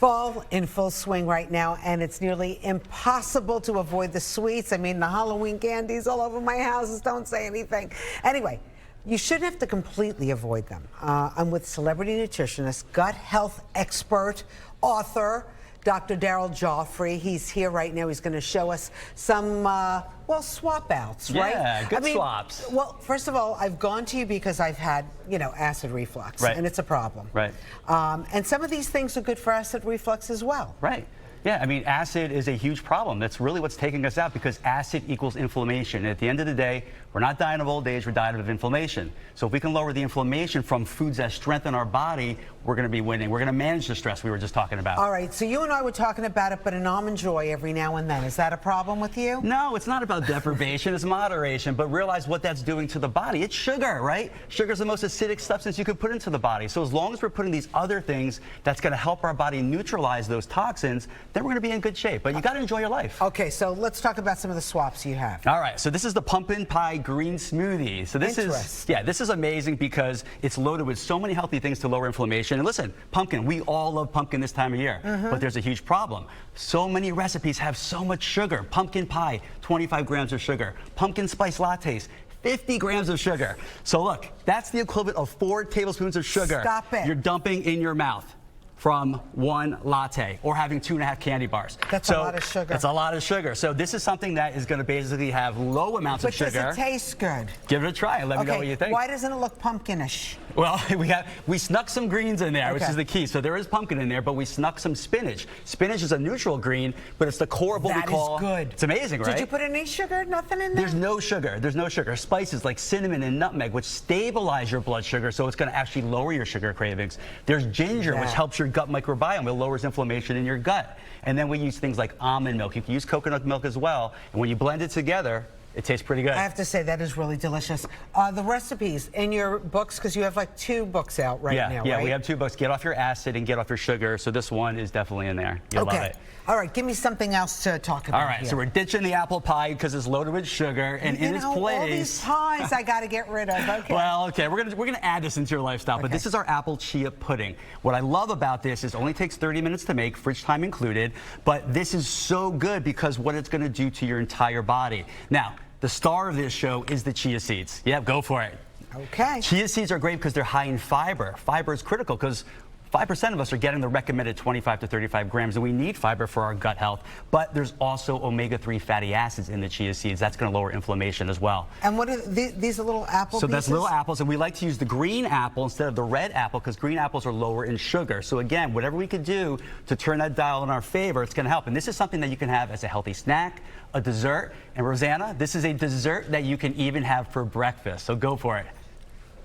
Fall in full swing right now, and it's nearly impossible to avoid the sweets. I mean, the Halloween candies all over my houses don't say anything. Anyway, you shouldn't have to completely avoid them. I'm with celebrity nutritionist, gut health expert, author, Dr. Daryl Joffrey. He's here right now. He's going to show us some, well, swap outs, right? Yeah, good swaps. Well, first of all, I've gone to you because I've had, acid reflux, right, and it's a problem. Right. And some of these things are good for acid reflux as well. Right. Yeah, I mean, acid is a huge problem. That's really what's taking us out, because acid equals inflammation. And at the end of the day, we're not dying of old age, we're dying of inflammation. So if we can lower the inflammation from foods that strengthen our body, we're going to be winning. We're going to manage the stress we were just talking about. All right, so you and I were talking about it, but an almond joy every now and then. Is that a problem with you? No, it's not about deprivation, it's moderation, but realize what that's doing to the body. It's sugar, right? Sugar is the most acidic substance you could put into the body. So as long as we're putting these other things that's going to help our body neutralize those toxins, then we're going to be in good shape. But you got to enjoy your life. Okay, so let's talk about some of the swaps you have. All right, so this is the pumpkin pie green smoothie. So this is amazing because it's loaded with so many healthy things to lower inflammation. And listen, pumpkin, we all love pumpkin this time of year, but there's a huge problem. So many recipes have so much sugar. Pumpkin pie, 25 grams of sugar. Pumpkin spice lattes, 50 grams of sugar. So look, that's the equivalent of 4 tablespoons of sugar. Stop it. You're dumping in your mouth from one latte, or having 2.5 candy bars. That's a lot of sugar. That's a lot of sugar. So this is something that is going to basically have low amounts of sugar. But does it taste good? Give it a try and let me know what you think. Why doesn't it look pumpkinish? Well, we snuck some greens in there, which is the key. So there is pumpkin in there, but we snuck some spinach. Spinach is a neutral green, but it's the core of what we call. That is good. It's amazing, right? Did you put any sugar? Nothing in there? There's no sugar. There's no sugar. Spices like cinnamon and nutmeg, which stabilize your blood sugar, so it's going to actually lower your sugar cravings. There's ginger, which helps your gut microbiome. It lowers inflammation in your gut. And then we use things like almond milk. You can use coconut milk as well. And when you blend it together, it tastes pretty good. I have to say, that is really delicious. The recipes in your books, because you have like 2 books out right now, Yeah, right? we have 2 books. Get off your acid and get off your sugar. So this one is definitely in there. You'll love it. All right, give me something else to talk about. All right, so we're ditching the apple pie because it's loaded with sugar, and in its place, all these pies I got to get rid of. Okay. Well, okay, we're gonna add this into your lifestyle, but this is our apple chia pudding. What I love about this is it only takes 30 minutes to make, fridge time included, but this is so good because what it's going to do to your entire body. Now, the star of this show is the chia seeds. Yeah, go for it. Okay. Chia seeds are great because they're high in fiber. Fiber is critical because 5% of us are getting the recommended 25 to 35 grams, and we need fiber for our gut health. But there's also omega-3 fatty acids in the chia seeds. That's going to lower inflammation as well. And what are these are little apple So pieces? that's little apples, and we like to use the green apple instead of the red apple because green apples are lower in sugar. So again, whatever we could do to turn that dial in our favor, it's going to help. And this is something that you can have as a healthy snack, a dessert. And Rosanna, this is a dessert that you can even have for breakfast. So go for it.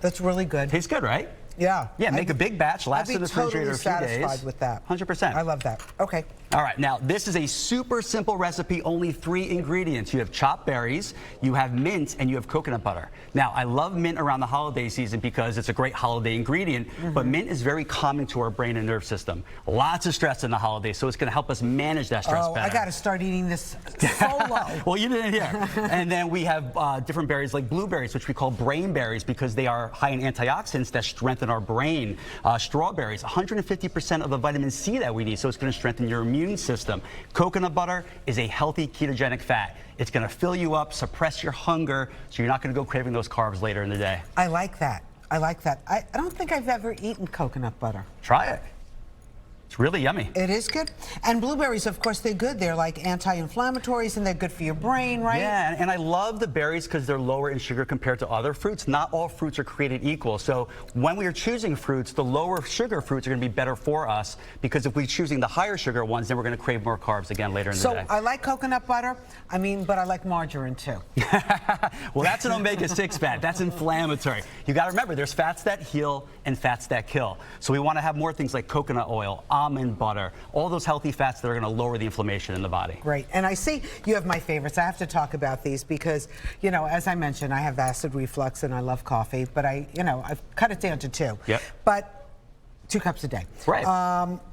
That's really good. Tastes good, right? Yeah. Yeah, make a big batch, last in the refrigerator a few days. I'd be totally satisfied with that. 100%. I love that. Okay. All right, now this is a super simple recipe, only 3 ingredients. You have chopped berries, you have mint, and you have coconut butter. Now, I love mint around the holiday season because it's a great holiday ingredient, but mint is very calming to our brain and nerve system. Lots of stress in the holidays, so it's going to help us manage that stress better. I got to start eating this solo. Well, you didn't hear. And then we have different berries like blueberries, which we call brain berries because they are high in antioxidants that strengthen our brain. Strawberries, 150% of the vitamin C that we need, so it's going to strengthen your immune system. Coconut butter is a healthy ketogenic fat. It's going to fill you up, suppress your hunger, so you're not going to go craving those carbs later in the day. I like that. I like that. I don't think I've ever eaten coconut butter. Try it. It's really yummy. It is good. And blueberries, of course, they're good. They're like anti-inflammatories, and they're good for your brain, right? Yeah, and I love the berries because they're lower in sugar compared to other fruits. Not all fruits are created equal. So when we are choosing fruits, the lower sugar fruits are going to be better for us because if we're choosing the higher sugar ones, then we're going to crave more carbs again later in the day. So I like coconut butter. But I like margarine too. Well, that's an omega-6 fat. That's inflammatory. You got to remember, there's fats that heal and fats that kill. So we want to have more things like coconut oil, almond butter, all those healthy fats that are going to lower the inflammation in the body. Great. And I see you have my favorites. I have to talk about these because, as I mentioned, I have acid reflux and I love coffee, but I've cut it down to 2. Yep. But 2 cups a day. Right.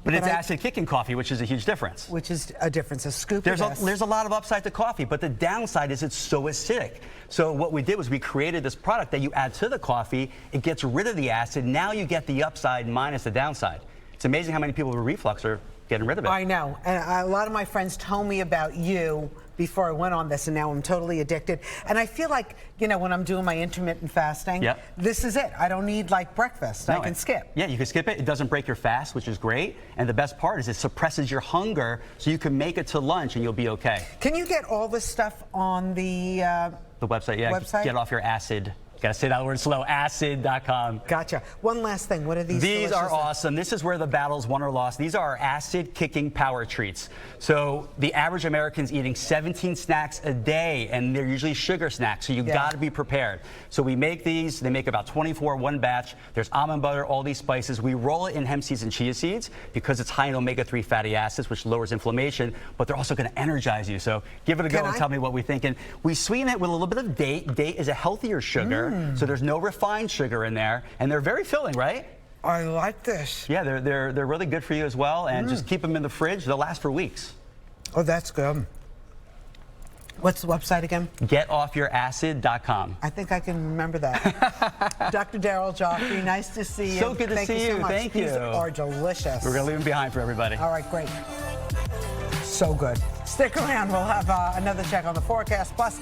But it's acid kicking coffee, which is a huge difference. Which is a difference. A scoop there's a lot of upside to coffee, but the downside is it's so acidic. So what we did was we created this product that you add to the coffee. It gets rid of the acid. Now you get the upside minus the downside. It's amazing how many people with reflux are getting rid of it. I know. And a lot of my friends told me about you before I went on this, and now I'm totally addicted. And I feel like, you know, when I'm doing my intermittent fasting, Yep. this is it. I don't need like breakfast. I can skip. Yeah, you can skip it. It doesn't break your fast, which is great. And the best part is it suppresses your hunger, so you can make it to lunch and you'll be okay. Can you get all this stuff on the website? Yeah, website? Get off your acid. Gotta say that word slow, acid.com. Gotcha. One last thing. What are these? These are delicious awesome. This is where the battle's won or lost. These are our acid-kicking power treats. So the average American's eating 17 snacks a day, and they're usually sugar snacks, so you've got to be prepared. So we make these. They make about 24 one batch. There's almond butter, all these spices. We roll it in hemp seeds and chia seeds because it's high in omega-3 fatty acids, which lowers inflammation, but they're also going to energize you. So give it a go and tell me what we think. And we sweeten it with a little bit of date. Date is a healthier sugar. So there's no refined sugar in there, and they're very filling, right? I like this. Yeah, they're really good for you as well, and just keep them in the fridge. They'll last for weeks. Oh, that's good. What's the website again? GetOffYourAcid.com. I think I can remember that. Dr. Daryl Joffrey, nice to see you. So good to see you. So much. Thank you. These are delicious. We're going to leave them behind for everybody. All right, great. So good. Stick around. We'll have another check on the forecast. Plus,